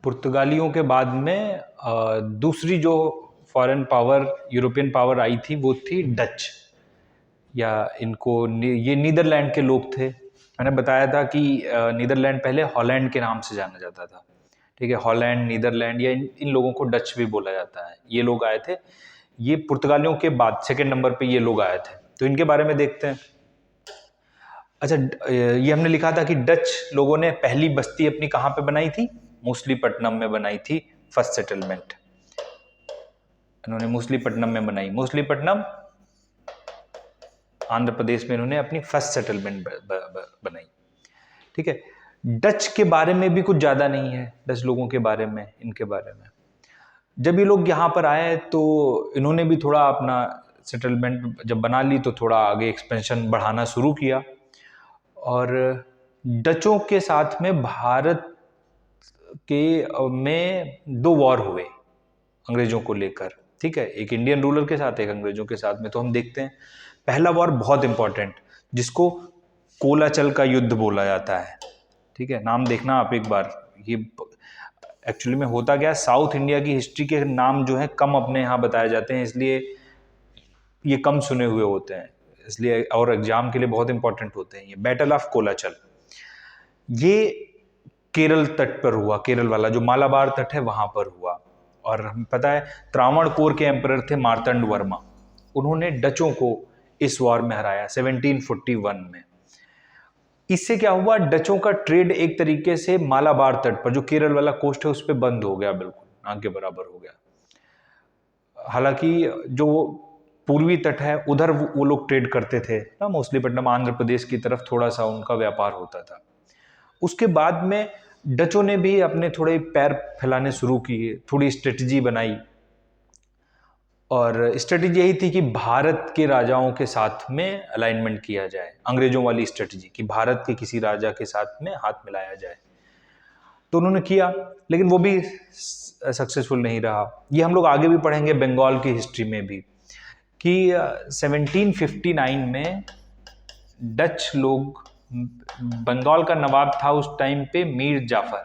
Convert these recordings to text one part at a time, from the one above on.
पुर्तगालियों के बाद में दूसरी जो फॉरेन पावर, यूरोपियन पावर आई थी वो थी डच, या ये नीदरलैंड के लोग थे। मैंने बताया था कि नीदरलैंड पहले हॉलैंड के नाम से जाना जाता था। ठीक है, हॉलैंड, नीदरलैंड, या इन लोगों को डच भी बोला जाता है। ये लोग आए थे, ये पुर्तगालियों के बाद सेकंड नंबर पे ये लोग आए थे। तो इनके बारे में देखते हैं। अच्छा, ये हमने लिखा था कि डच लोगों ने पहली बस्ती अपनी कहाँ पे बनाई थी? मूसलीपट्टनम में बनाई थी, फर्स्ट सेटलमेंट इन्होंने मूसलीपट्टनम में बनाई। मूसलीपट्टनम आंध्र प्रदेश में इन्होंने अपनी फर्स्ट सेटलमेंट बनाई। ठीक है, डच के बारे में भी कुछ ज्यादा नहीं है, डच लोगों के बारे में, इनके बारे में। जब ये लोग यहाँ पर आए तो इन्होंने भी थोड़ा अपना सेटलमेंट जब बना ली तो थोड़ा आगे एक्सपेंशन बढ़ाना शुरू किया। और डचों के साथ में भारत के में 2 वॉर हुए अंग्रेजों को लेकर। ठीक है, एक इंडियन रूलर के साथ, एक अंग्रेजों के साथ में। तो हम देखते हैं पहला वॉर बहुत इंपॉर्टेंट, जिसको कोलाचल का युद्ध बोला जाता है। ठीक है, नाम देखना आप एक बार। ये एक्चुअली में होता क्या है, साउथ इंडिया की हिस्ट्री के नाम जो है कम अपने यहाँ बताए जाते हैं, इसलिए ये कम सुने हुए होते हैं, इसलिए और एग्जाम के लिए बहुत इंपॉर्टेंट होते हैं। ये बैटल ऑफ कोलाचल, ये केरल तट पर हुआ, केरल वाला जो मालाबार तट है वहां पर हुआ। और हमें पता है त्रावणकोर के एम्परर थे मार्तंड वर्मा, उन्होंने डचों को इस वॉर में हराया 1741 में। इससे क्या हुआ, डचों का ट्रेड एक तरीके से मालाबार तट पर, जो केरल वाला कोस्ट है, उस पर बंद हो गया, बिल्कुल ना के बराबर हो गया। हालांकि जो पूर्वी तट है उधर वो लोग ट्रेड करते थे ना, मछलीपट्टनम आंध्र प्रदेश की तरफ थोड़ा सा उनका व्यापार होता था। उसके बाद में डचों ने भी अपने थोड़े पैर फैलाने शुरू किए, थोड़ी स्ट्रेटजी बनाई। और स्ट्रेटजी यही थी कि भारत के राजाओं के साथ में अलाइनमेंट किया जाए, अंग्रेजों वाली स्ट्रेटजी कि भारत के किसी राजा के साथ में हाथ मिलाया जाए। तो उन्होंने किया, लेकिन वो भी सक्सेसफुल नहीं रहा। ये हम लोग आगे भी पढ़ेंगे बंगाल की हिस्ट्री में भी, कि 1759 में डच लोग, बंगाल का नवाब था उस टाइम पे मीर जाफर,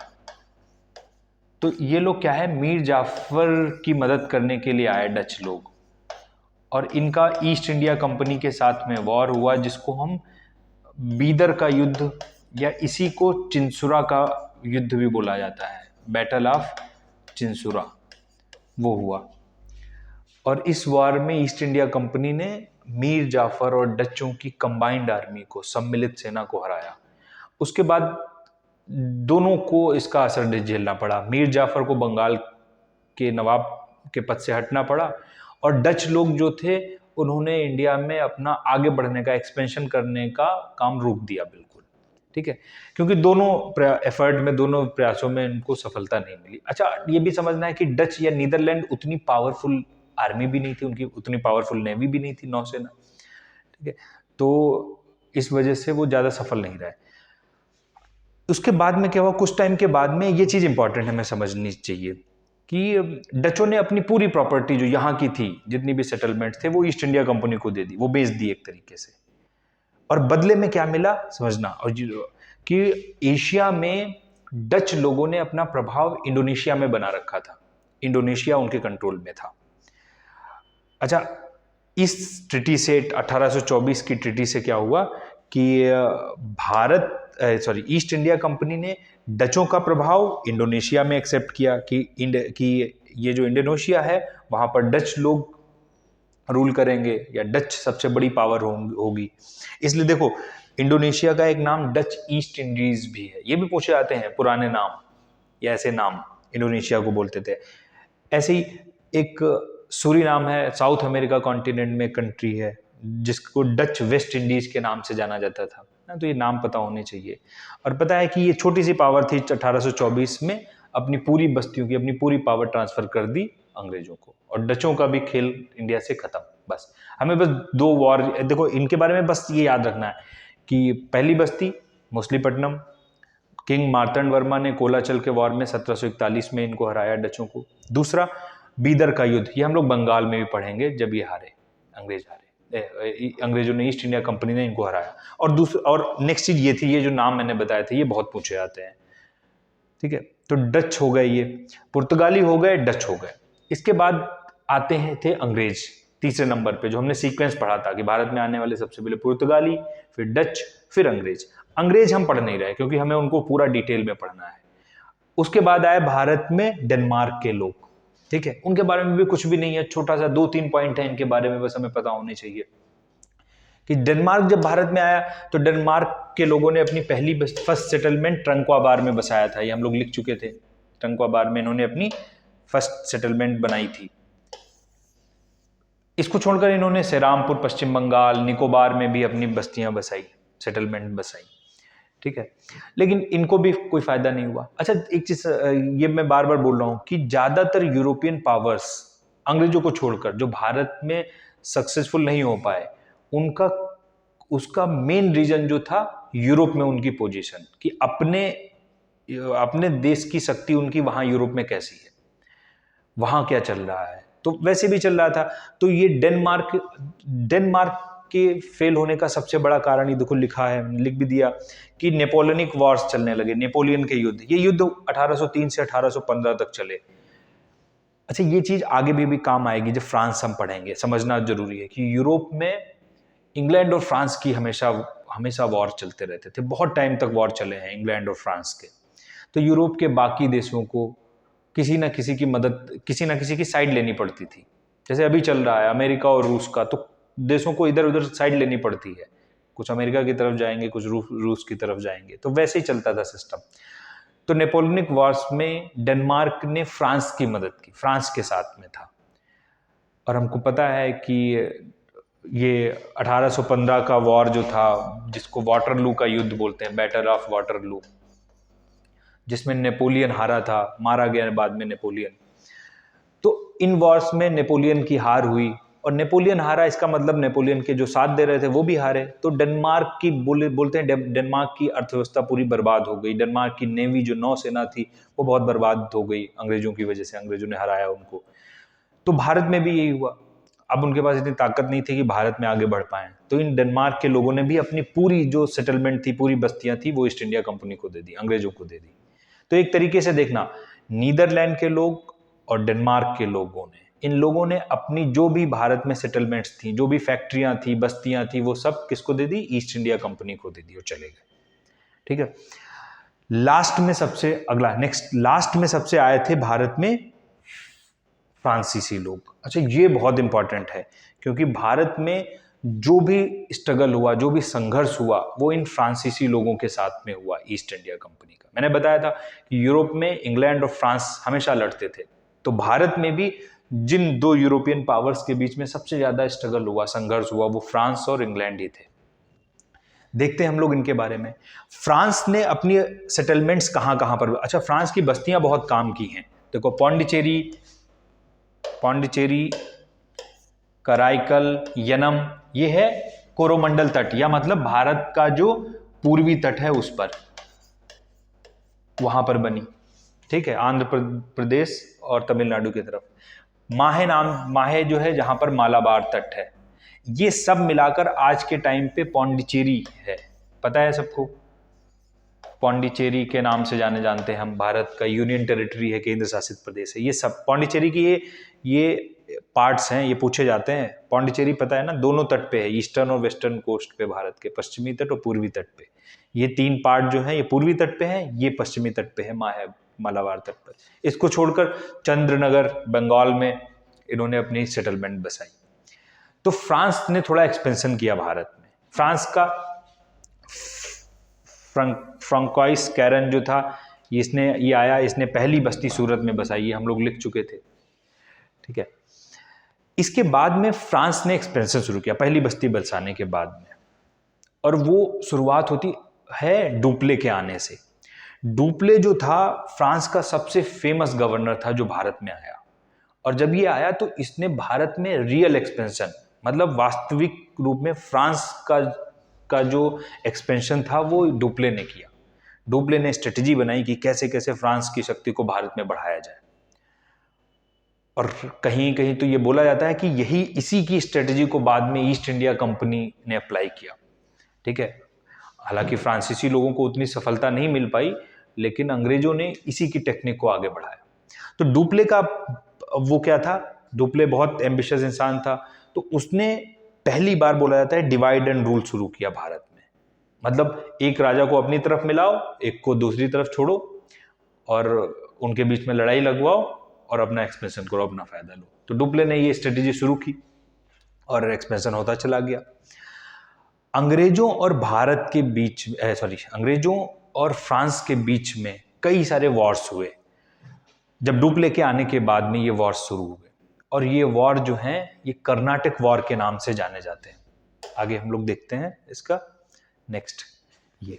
तो ये लोग क्या है, मीर जाफर की मदद करने के लिए आए डच लोग। और इनका ईस्ट इंडिया कंपनी के साथ में वॉर हुआ, जिसको हम बीदर का युद्ध या इसी को चिंसुरा का युद्ध भी बोला जाता है, बैटल ऑफ चिंसुरा, वो हुआ। और इस वॉर में ईस्ट इंडिया कंपनी ने मीर जाफर और डचों की कंबाइंड आर्मी को, सम्मिलित सेना को हराया। उसके बाद दोनों को इसका असर झेलना पड़ा। मीर जाफर को बंगाल के नवाब के पद से हटना पड़ा, और डच लोग जो थे उन्होंने इंडिया में अपना आगे बढ़ने का, एक्सपेंशन करने का काम रोक दिया बिल्कुल। ठीक है, क्योंकि दोनों एफर्ट में, दोनों प्रयासों में इनको सफलता नहीं मिली। अच्छा, ये भी समझना है कि डच या नीदरलैंड उतनी पावरफुल आर्मी भी नहीं थी, उनकी उतनी पावरफुल नेवी भी नहीं थी, नौसेना। ठीक है, तो इस वजह से वो ज्यादा सफल नहीं रहे। उसके बाद में क्या हुआ, कुछ टाइम के बाद में ये चीज इंपॉर्टेंट हमें समझनी चाहिए कि डचों ने अपनी पूरी प्रॉपर्टी जो यहाँ की थी, जितनी भी सेटलमेंट थे, वो ईस्ट इंडिया कंपनी को दे दी, वो बेच दी एक तरीके से। और बदले में क्या मिला समझना, और कि एशिया में डच लोगों ने अपना प्रभाव इंडोनेशिया में बना रखा था, इंडोनेशिया उनके कंट्रोल में था। अच्छा, इस ट्रिटी से, 1824 की ट्रिटी से क्या हुआ कि ईस्ट इंडिया कंपनी ने डचों का प्रभाव इंडोनेशिया में एक्सेप्ट किया कि ये जो इंडोनेशिया है वहां पर डच लोग रूल करेंगे, या डच सबसे बड़ी पावर होगी। इसलिए देखो, इंडोनेशिया का एक नाम डच ईस्ट इंडीज भी है, ये भी पूछे जाते हैं पुराने नाम या ऐसे नाम इंडोनेशिया को बोलते थे। ऐसे ही एक सूरीनाम है, साउथ अमेरिका कॉन्टिनेंट में कंट्री है, जिसको डच वेस्ट इंडीज के नाम से जाना जाता था ना। तो ये नाम पता होने चाहिए। और पता है कि ये छोटी सी पावर थी, 1824 में अपनी पूरी बस्तियों की, अपनी पूरी पावर ट्रांसफर कर दी अंग्रेजों को, और डचों का भी खेल इंडिया से खत्म। बस हमें बस 2 वॉर, देखो इनके बारे में बस ये याद रखना है कि पहली बस्ती मछलीपट्टनम, किंग मार्तंड वर्मा ने कोलाचल के वॉर में 1741 में इनको हराया डचों को। दूसरा बीदर का युद्ध, ये हम लोग बंगाल में भी पढ़ेंगे, जब ये हारे, अंग्रेज हारे, अंग्रेजों ने, ईस्ट इंडिया कंपनी ने इनको हराया। और नेक्स्ट चीज ये थी, ये जो नाम मैंने बताए थे ये बहुत पूछे जाते हैं। ठीक है। तो डच हो गए, ये पुर्तगाली हो गए, डच हो गए। इसके बाद आते हैं थे अंग्रेज तीसरे नंबर पे, जो हमने सीक्वेंस पढ़ा था कि भारत में आने वाले सबसे पहले पुर्तगाली, फिर डच, फिर अंग्रेज। अंग्रेज हम पढ़ नहीं रहे क्योंकि हमें उनको पूरा डिटेल में पढ़ना है। उसके बाद आए भारत में डेनमार्क के लोग, ठीक है। उनके बारे में भी कुछ भी नहीं है, छोटा सा 2-3 पॉइंट है इनके बारे में, बस हमें पता होने चाहिए कि डेनमार्क जब भारत में आया तो डेनमार्क के लोगों ने अपनी पहली फर्स्ट सेटलमेंट ट्रंक्वाबार में बसाया था। ये हम लोग लिख चुके थे। ट्रंक्वाबार में इन्होंने अपनी फर्स्ट सेटलमेंट बनाई थी। इसको छोड़कर इन्होंने सेरामपुर, पश्चिम बंगाल, निकोबार में भी अपनी बस्तियां बसाई, सेटलमेंट बसाई, ठीक है। लेकिन इनको भी कोई फायदा नहीं हुआ। अच्छा, एक चीज ये मैं बार बार बोल रहा हूं कि ज्यादातर यूरोपियन पावर्स अंग्रेजों को छोड़कर जो भारत में सक्सेसफुल नहीं हो पाए, उनका उसका मेन रीजन जो था यूरोप में उनकी पोजीशन, कि अपने देश की शक्ति उनकी वहां यूरोप में कैसी है, वहां क्या चल रहा है, तो वैसे भी चल रहा था। तो ये डेनमार्क के फेल होने का सबसे बड़ा कारण ये देखो लिखा है, लिख भी दिया कि नेपोलियनिक वॉर्स चलने लगे, नेपोलियन के युद्ध। ये युद्ध 1803 से 1815 तक चले। अच्छा, ये चीज आगे भी काम आएगी जब फ्रांस हम पढ़ेंगे। समझना जरूरी है कि यूरोप में इंग्लैंड और फ्रांस की हमेशा वॉर चलते रहते थे, बहुत टाइम तक वॉर चले हैं इंग्लैंड और फ्रांस के। तो यूरोप के बाकी देशों को किसी ना किसी की मदद, किसी ना किसी की साइड लेनी पड़ती थी। जैसे अभी चल रहा है अमेरिका और रूस का, तो देशों को इधर उधर साइड लेनी पड़ती है, कुछ अमेरिका की तरफ जाएंगे, कुछ रूस की तरफ जाएंगे, तो वैसे ही चलता था सिस्टम। तो नेपोलियनिक वॉर्स में डेनमार्क ने फ्रांस की मदद की, फ्रांस के साथ में था। और हमको पता है कि ये 1815 का वॉर जो था, जिसको वाटरलू का युद्ध बोलते हैं, बैटल ऑफ वाटरलू, जिसमें नेपोलियन हारा था, मारा गया बाद में नेपोलियन। तो इन वॉर्स में नेपोलियन की हार हुई, और नेपोलियन हारा इसका मतलब नेपोलियन के जो साथ दे रहे थे वो भी हारे। तो डेनमार्क की बोलते हैं डेनमार्क की अर्थव्यवस्था पूरी बर्बाद हो गई। डेनमार्क की नेवी, जो नौसेना थी, वो बहुत बर्बाद हो गई अंग्रेजों की वजह से। अंग्रेजों ने हराया उनको। तो भारत में भी यही हुआ। अब उनके पास इतनी ताकत नहीं थी कि भारत में आगे बढ़ पाए, तो इन डेनमार्क के लोगों ने भी अपनी पूरी जो सेटलमेंट थी, पूरी बस्तियां थी, वो ईस्ट इंडिया कंपनी को दे दी, अंग्रेजों को दे दी। तो एक तरीके से देखना, नीदरलैंड के लोग और डेनमार्क के लोगों ने, इन लोगों ने अपनी जो भी भारत में सेटलमेंट्स थी, जो भी फैक्ट्रियां थी, बस्तियां थी, वो सब किसको दे दी? ईस्ट इंडिया कंपनी को दे दी और चले गए, ठीक है। लास्ट में सबसे आए थे भारत में फ्रांसीसी लोग। अच्छा, ये बहुत इंपॉर्टेंट है क्योंकि भारत में जो भी स्ट्रगल हुआ, जो भी संघर्ष हुआ, वो इन फ्रांसीसी लोगों के साथ में हुआ, ईस्ट इंडिया कंपनी का। मैंने बताया था कि यूरोप में इंग्लैंड और फ्रांस हमेशा लड़ते थे, तो भारत में भी जिन दो यूरोपियन पावर्स के बीच में सबसे ज्यादा स्ट्रगल हुआ, संघर्ष हुआ, वो फ्रांस और इंग्लैंड ही थे। देखते हैं हम लोग इनके बारे में। फ्रांस ने अपनी सेटलमेंट्स कहां कहां पर, अच्छा, फ्रांस की बस्तियां बहुत काम की हैं। देखो, पौंडीचेरी, कराईकल, यनम, ये है कोरोमंडल तट, या मतलब भारत का जो पूर्वी तट है उस पर, वहां पर बनी, ठीक है, आंध्र प्रदेश और तमिलनाडु की तरफ। माहे जो है, जहां पर मालाबार तट है। ये सब मिलाकर आज के टाइम पे पौंडीचेरी है, पता है सबको। पौंडीचेरी के नाम से जानते हैं हम, भारत का यूनियन टेरिटरी है, केंद्र शासित प्रदेश है। ये सब पौंडीचेरी की ये पार्ट्स हैं, ये पूछे जाते हैं। पौंडीचेरी पता है ना, दोनों तट पे है, ईस्टर्न और वेस्टर्न कोस्ट पे, भारत के पश्चिमी तट और पूर्वी तट पे। ये 3 पार्ट जो है, ये पूर्वी तट पे है, ये पश्चिमी तट पे है, मालाबार तट पर। इसको छोड़कर चंद्रनगर, बंगाल में इन्होंने अपनी सेटलमेंट बसाई। तो फ्रांस ने थोड़ा एक्सपेंशन किया भारत में। फ्रांस का फ्रांकोइस कैरन जो था, इसने पहली बस्ती सूरत में बसाई, ये हम लोग लिख चुके थे, ठीक है। इसके बाद में फ्रांस ने एक्सपेंशन शुरू किया पहली बस्ती बसाने के बाद में, और वो शुरुआत होती है डुप्ले के आने से। डुप्ले जो था फ्रांस का सबसे फेमस गवर्नर था जो भारत में आया, और जब ये आया तो इसने भारत में रियल एक्सपेंशन, मतलब वास्तविक रूप में फ्रांस का जो एक्सपेंशन था वो डुप्ले ने किया। डुप्ले ने स्ट्रेटजी बनाई कि कैसे कैसे फ्रांस की शक्ति को भारत में बढ़ाया जाए, और कहीं कहीं तो ये बोला जाता है कि इसी की स्ट्रेटजी को बाद में ईस्ट इंडिया कंपनी ने अप्लाई किया, ठीक है। हालांकि फ्रांसीसी लोगों को उतनी सफलता नहीं मिल पाई, लेकिन अंग्रेजों ने इसी की टेक्निक को आगे बढ़ाया। तो डुप्ले का वो क्या था, डुप्ले बहुत एम्बिशियस इंसान था, तो उसने पहली बार बोला जाता है डिवाइड एंड रूल शुरू किया भारत में। मतलब एक राजा को अपनी तरफ मिलाओ, एक को दूसरी तरफ छोड़ो, और उनके बीच में लड़ाई लगवाओ और अपना एक्सपेंशन करो, अपना फायदा लो। तो डुप्ले ने ये स्ट्रेटेजी शुरू की और एक्सपेंशन होता चला गया। अंग्रेजों और भारत के बीच अंग्रेजों और फ्रांस के बीच में कई सारे वॉर्स हुए। जब डुप्ले के आने के बाद में ये वॉर शुरू हुए, और ये वॉर जो हैं ये कर्नाटक वॉर के नाम से जाने जाते हैं। आगे हम लोग देखते हैं इसका नेक्स्ट। ये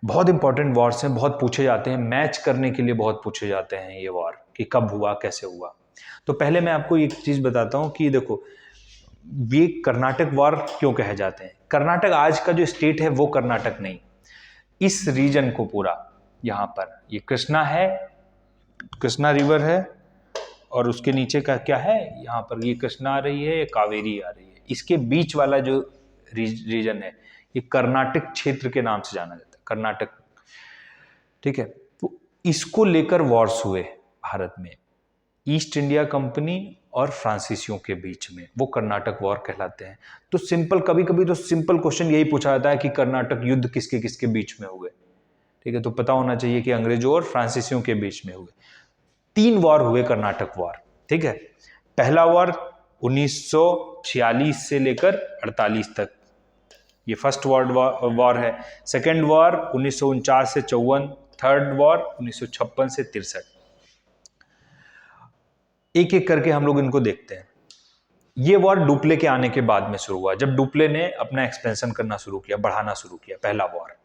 बहुत इंपॉर्टेंट वॉर्स हैं, बहुत पूछे जाते हैं, मैच करने के लिए बहुत पूछे जाते हैं ये वॉर कि कब हुआ, कैसे हुआ। तो पहले मैं आपको एक चीज बताता हूं कि देखो ये कर्नाटक वॉर क्यों कहे जाते हैं। कर्नाटक आज का जो स्टेट है वो कर्नाटक नहीं, इस रीजन को पूरा, यहाँ पर ये कृष्णा है, कृष्णा रिवर है, और उसके नीचे का क्या है, यहाँ पर ये कृष्णा आ रही है, ये कावेरी आ रही है, इसके बीच वाला जो रीजन है ये कर्नाटक क्षेत्र के नाम से जाना जाता है, कर्नाटक। ठीक है, तो इसको लेकर वॉर्स हुए भारत में, ईस्ट इंडिया कंपनी और फ्रांसीसियों के बीच में, वो कर्नाटक वॉर कहलाते हैं। तो सिंपल, कभी कभी तो सिंपल क्वेश्चन यही पूछा जाता है कि कर्नाटक युद्ध किसके किसके बीच में हुए। ठीक है, तो पता होना चाहिए कि अंग्रेजों और फ्रांसीसियों के बीच में हुए। 3 वॉर हुए कर्नाटक वॉर। ठीक है, पहला वॉर 1946 से लेकर 48 तक, ये फर्स्ट वर्ल्ड वॉर है। सेकेंड वॉर 1949 से 54, थर्ड वॉर 1956 से 63। एक एक करके हम लोग इनको देखते हैं। ये वॉर डुप्ले के आने के बाद में शुरू हुआ, जब डुप्ले ने अपना एक्सपेंशन करना शुरू किया, बढ़ाना शुरू किया, पहला वॉर।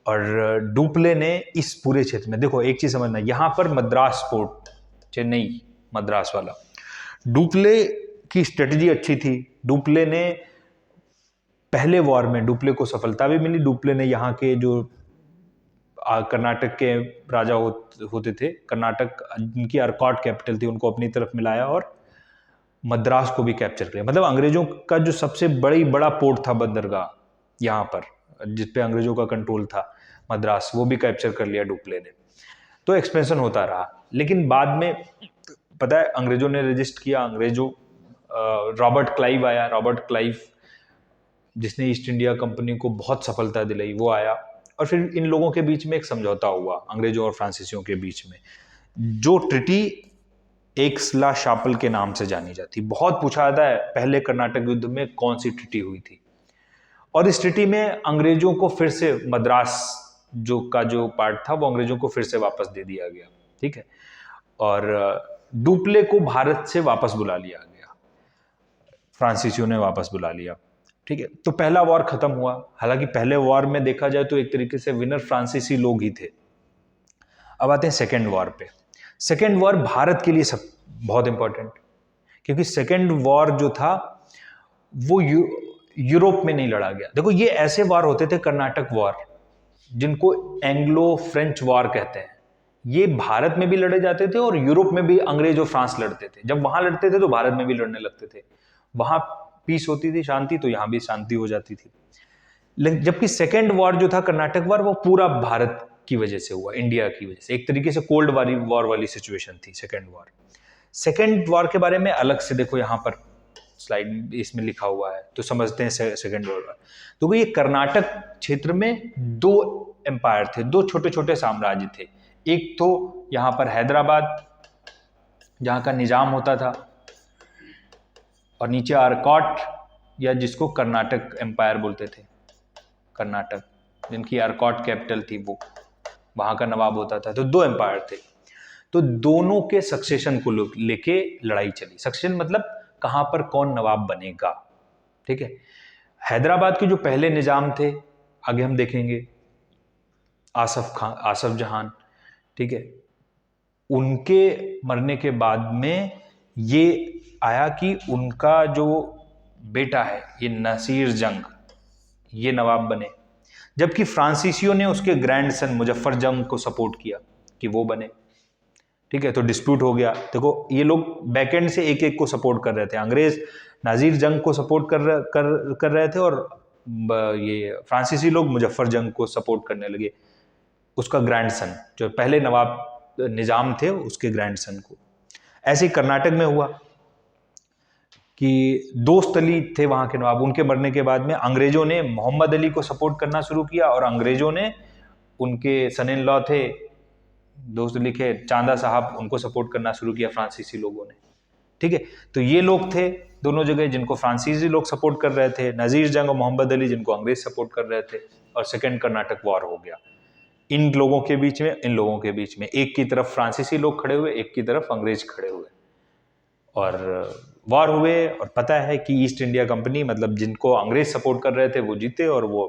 और डुप्ले ने इस पूरे क्षेत्र में, देखो एक चीज समझना, यहां पर मद्रास पोर्ट, चेन्नई मद्रास वाला, डुप्ले की स्ट्रेटजी अच्छी थी। डुप्ले ने पहले वॉर में, डुप्ले को सफलता भी मिली। डुप्ले ने यहाँ के जो कर्नाटक के राजा होते थे, कर्नाटक जिनकी अर्कॉट कैपिटल थी, उनको अपनी तरफ मिलाया और मद्रास को भी कैप्चर किया। मतलब अंग्रेजों का जो सबसे बड़ा पोर्ट था, बंदरगाह यहाँ पर, जिस पे अंग्रेजों का कंट्रोल था, मद्रास, वो भी कैप्चर कर लिया डुप्ले ने। तो एक्सपेंशन होता रहा, लेकिन बाद में पता है अंग्रेजों ने रेजिस्ट किया। रॉबर्ट क्लाइव आया, रॉबर्ट क्लाइव जिसने ईस्ट इंडिया कंपनी को बहुत सफलता दिलाई, वो आया, और फिर इन लोगों के बीच में एक समझौता हुआ, अंग्रेजों और फ्रांसीसियों के बीच में, जो ट्रिटी एक्सला शापल के नाम से जानी जाती। बहुत पूछा जाता है पहले कर्नाटक युद्ध में कौन सी ट्रिटी हुई थी, और इस ट्रिटी में अंग्रेजों को फिर से मद्रास जो पार्ट था वो अंग्रेजों को फिर से वापस दे दिया गया। ठीक है, और डुप्ले को भारत से वापस बुला लिया गया, फ्रांसीसियों ने वापस बुला लिया। ठीक है, तो पहला वॉर खत्म हुआ। हालांकि पहले वॉर में देखा जाए तो एक तरीके से विनर फ्रांसीसी लोग ही थे। अब आते हैं सेकेंड वॉर पे। सेकेंड वॉर भारत के लिए बहुत इंपॉर्टेंट, क्योंकि सेकेंड वॉर जो था वो यूरोप में नहीं लड़ा गया। देखो ये ऐसे वॉर होते थे, कर्नाटक वॉर, जिनको एंग्लो फ्रेंच वॉर कहते हैं, ये भारत में भी लड़े जाते थे और यूरोप में भी अंग्रेज और फ्रांस लड़ते थे। जब वहां लड़ते थे तो भारत में भी लड़ने लगते थे, वहां पीस होती थी, शांति, तो यहां भी शांति हो जाती थी। लेकिन जबकि सेकेंड वॉर जो था कर्नाटक वॉर, वो पूरा भारत की वजह से हुआ, इंडिया की वजह से। एक तरीके से कोल्ड वॉर वाली सिचुएशन थी सेकेंड वॉर। सेकेंड वॉर के बारे में अलग से देखो, यहाँ पर स्लाइड इसमें लिखा हुआ है, तो समझते हैं सेकेंड वॉर। तो ये कर्नाटक क्षेत्र में 2 एम्पायर थे, 2 छोटे छोटे साम्राज्य थे। एक तो यहाँ पर हैदराबाद, जहाँ का निजाम होता था, और नीचे आरकॉट, या जिसको कर्नाटक एम्पायर बोलते थे, कर्नाटक, जिनकी आरकॉट कैपिटल थी, वो वहां का नवाब होता था। तो 2 एम्पायर थे, तो दोनों के सक्सेशन को लेके लड़ाई चली। सक्सेशन मतलब कहां पर कौन नवाब बनेगा। ठीक है, हैदराबाद के जो पहले निजाम थे, आगे हम देखेंगे, आसफ जहान, ठीक है, उनके मरने के बाद में ये आया कि उनका जो बेटा है, ये नसीर जंग, ये नवाब बने। जबकि फ्रांसीसियों ने उसके ग्रैंडसन मुजफ्फर जंग को सपोर्ट किया कि वो बने। ठीक है, तो डिस्प्यूट हो गया। देखो ये लोग बैकएंड से एक एक को सपोर्ट कर रहे थे। अंग्रेज नाजीर जंग को सपोर्ट कर रहे थे, और ये फ्रांसीसी लोग मुजफ्फर जंग को सपोर्ट करने लगे। उसका ग्रैंडसन, जो पहले नवाब निजाम थे उसके ग्रैंडसन को। ऐसे ही कर्नाटक में हुआ कि दोस्त अली थे वहाँ के नवाब, उनके मरने के बाद में अंग्रेजों ने मोहम्मद अली को सपोर्ट करना शुरू किया, और अंग्रेजों ने उनके सन इन लॉ थे दोस्त अली के चांदा साहब, उनको सपोर्ट करना शुरू किया फ्रांसीसी लोगों ने। ठीक है, तो ये लोग थे दोनों जगह जिनको फ्रांसीसी लोग सपोर्ट कर रहे थे, नजीर जंग और मोहम्मद अली जिनको अंग्रेज सपोर्ट कर रहे थे, और सेकेंड कर्नाटक वॉर हो गया इन लोगों के बीच में, इन लोगों के बीच में। एक की तरफ फ्रांसीसी लोग खड़े हुए, एक की तरफ अंग्रेज खड़े हुए, और वॉर हुए। और पता है कि ईस्ट इंडिया कंपनी, मतलब जिनको अंग्रेज सपोर्ट कर रहे थे वो जीते, और वो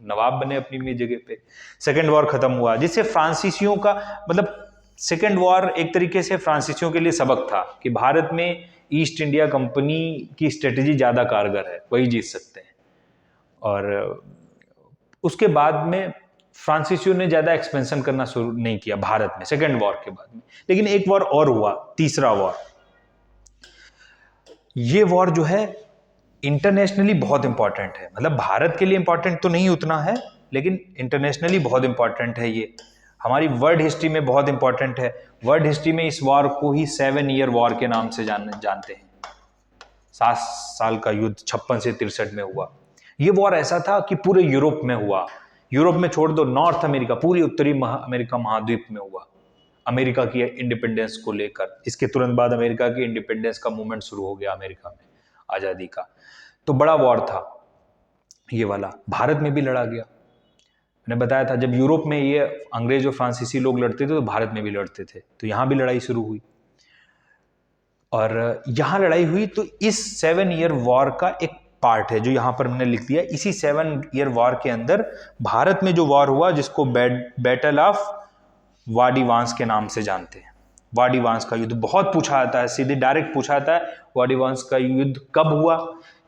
नवाब बने अपनी अपनी जगह पे। सेकेंड वॉर खत्म हुआ, जिससे फ्रांसीसियों का, मतलब सेकेंड वॉर एक तरीके से फ्रांसीसियों के लिए सबक था कि भारत में ईस्ट इंडिया कंपनी की स्ट्रेटेजी ज़्यादा कारगर है, वही जीत सकते हैं। और उसके बाद में फ्रांसीसियों ने ज़्यादा एक्सपेंशन करना शुरू नहीं किया भारत में सेकेंड वॉर के बाद में। लेकिन एक वॉर और हुआ, तीसरा वॉर। ये वॉर जो है इंटरनेशनली बहुत इंपॉर्टेंट है, मतलब भारत के लिए इंपॉर्टेंट तो नहीं उतना है, लेकिन इंटरनेशनली बहुत इंपॉर्टेंट है। ये हमारी वर्ल्ड हिस्ट्री में बहुत इंपॉर्टेंट है। वर्ल्ड हिस्ट्री में इस वॉर को ही 7 ईयर वॉर के नाम से जानते हैं। 7 साल का युद्ध 56 से 63 में हुआ। ये वॉर ऐसा था कि पूरे यूरोप में हुआ, यूरोप में छोड़ दो, नॉर्थ अमेरिका, पूरी उत्तरी अमेरिका महाद्वीप में हुआ, अमेरिका की इंडिपेंडेंस को लेकर। इसके तुरंत बाद अमेरिका की इंडिपेंडेंस का मूवमेंट शुरू हो गया अमेरिका में, आज़ादी का। तो बड़ा वॉर था ये वाला, भारत में भी लड़ा गया। मैंने बताया था जब यूरोप में ये अंग्रेज और फ्रांसीसी लोग लड़ते थे तो भारत में भी लड़ते थे, तो यहाँ भी लड़ाई शुरू हुई। और यहाँ लड़ाई हुई तो इस 7 ईयर वॉर का एक पार्ट है जो यहाँ पर मैंने लिख दिया। इसी 7 ईयर वॉर के अंदर भारत में जो वॉर हुआ, जिसको बैटल ऑफ वाडी वांस के नाम से जानते हैं। वाडी वांस का युद्ध बहुत पूछा जाता है, सीधे डायरेक्ट पूछा जाता है, वाडी वांस का युद्ध कब हुआ?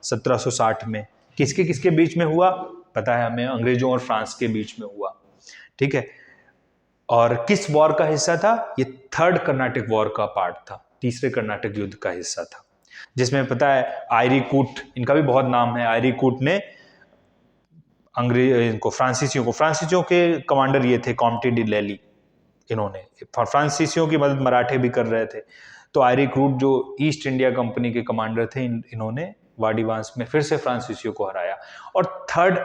1760 में। किसके किसके बीच में हुआ पता है हमें, अंग्रेजों और फ्रांस के बीच में हुआ। ठीक है, और किस वॉर का हिस्सा था? ये थर्ड कर्नाटक वॉर का पार्ट था, तीसरे कर्नाटक युद्ध का हिस्सा था, जिसमें पता है आयरी कूट, इनका भी बहुत नाम है। आयरी कूट ने अंग्रेज इनको फ्रांसीसियों के कमांडर ये थे, कॉम्टे डी लैली। इन्होंने फ्रांसीसियों की मदद मराठे भी कर रहे थे। तो आयरी कूट जो ईस्ट इंडिया कंपनी के कमांडर थे, इन्होंने वाडी वांस में फिर से फ्रांसीसियों को हराया। और थर्ड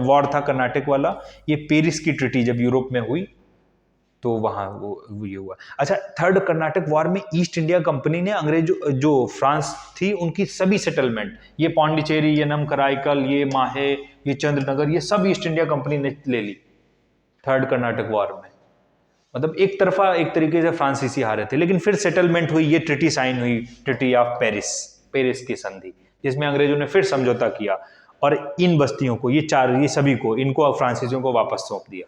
वॉर था कर्नाटक वाला, ये पेरिस की ट्रीटी जब यूरोप में हुई तो वहां वो ये हुआ। अच्छा, थर्ड कर्नाटक वॉर में ईस्ट इंडिया कंपनी ने अंग्रेजों, जो फ्रांस थी उनकी सभी सेटलमेंट, ये पौंडीचेरी, ये नमकराइकल, ये माहे, ये चंद्रनगर, ये सब ईस्ट इंडिया कंपनी ने ले ली थर्ड कर्नाटक वॉर में। मतलब एक तरफा एक तरीके से फ्रांसीसी हारे थे, लेकिन फिर सेटलमेंट हुई, ये ट्रीटी साइन हुई, ट्रीटी ऑफ पेरिस की संधि, जिसमें अंग्रेजों ने फिर समझौता किया और इन बस्तियों को, ये सभी को, इनको फ्रांसीसियों को वापस सौंप दिया।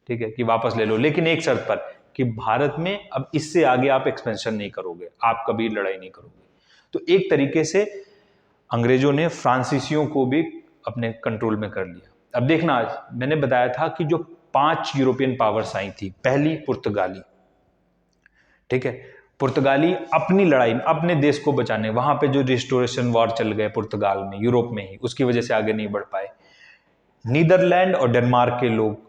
ठीक है, कि वापस ले लो, लेकिन एक शर्त पर कि भारत में अब इससे आगे आप एक्सपेंशन नहीं करोगे, आप कभी लड़ाई नहीं करोगे। तो एक तरीके से अंग्रेजों ने फ्रांसीसियों को भी अपने कंट्रोल में कर लिया। अब देखना, मैंने बताया था कि जो 5 यूरोपियन पावर्स आई थी, पहली पुर्तगाली, ठीक है, पुर्तगाली अपनी लड़ाई में अपने देश को बचाने, वहां पे जो रिस्टोरेशन वॉर चल गए पुर्तगाल में, यूरोप में ही, उसकी वजह से आगे नहीं बढ़ पाए। नीदरलैंड और डेनमार्क के लोग,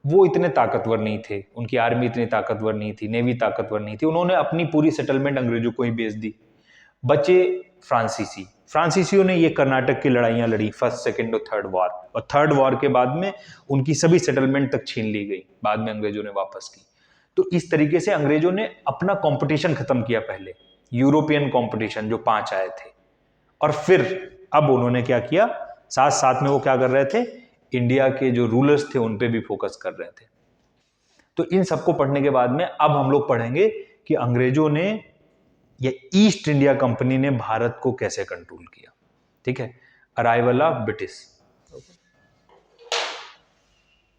वो इतने ताकतवर नहीं थे, उनकी आर्मी इतनी ताकतवर नहीं थी, नेवी ताकतवर नहीं थी, उन्होंने अपनी पूरी सेटलमेंट अंग्रेजों को ही बेच दी। बचे फ्रांसीसियों ने ये कर्नाटक की लड़ाइयां लड़ी, फर्स्ट, सेकंड और थर्ड वॉर। और थर्ड वॉर के बाद में उनकी सभी सेटलमेंट तक छीन ली गई, बाद में अंग्रेजों ने वापस की। तो इस तरीके से अंग्रेजों ने अपना कंपटीशन खत्म किया, पहले यूरोपियन कंपटीशन जो 5 आए थे, और फिर अब उन्होंने क्या किया, साथ साथ में वो क्या कर रहे थे, इंडिया के जो रूलर्स थे उन पे भी फोकस कर रहे थे। तो इन सबको पढ़ने के बाद में अब हम लोग पढ़ेंगे कि अंग्रेजों ने या ईस्ट इंडिया कंपनी ने भारत को कैसे कंट्रोल किया। ठीक है, अराइवल ऑफ ब्रिटिश।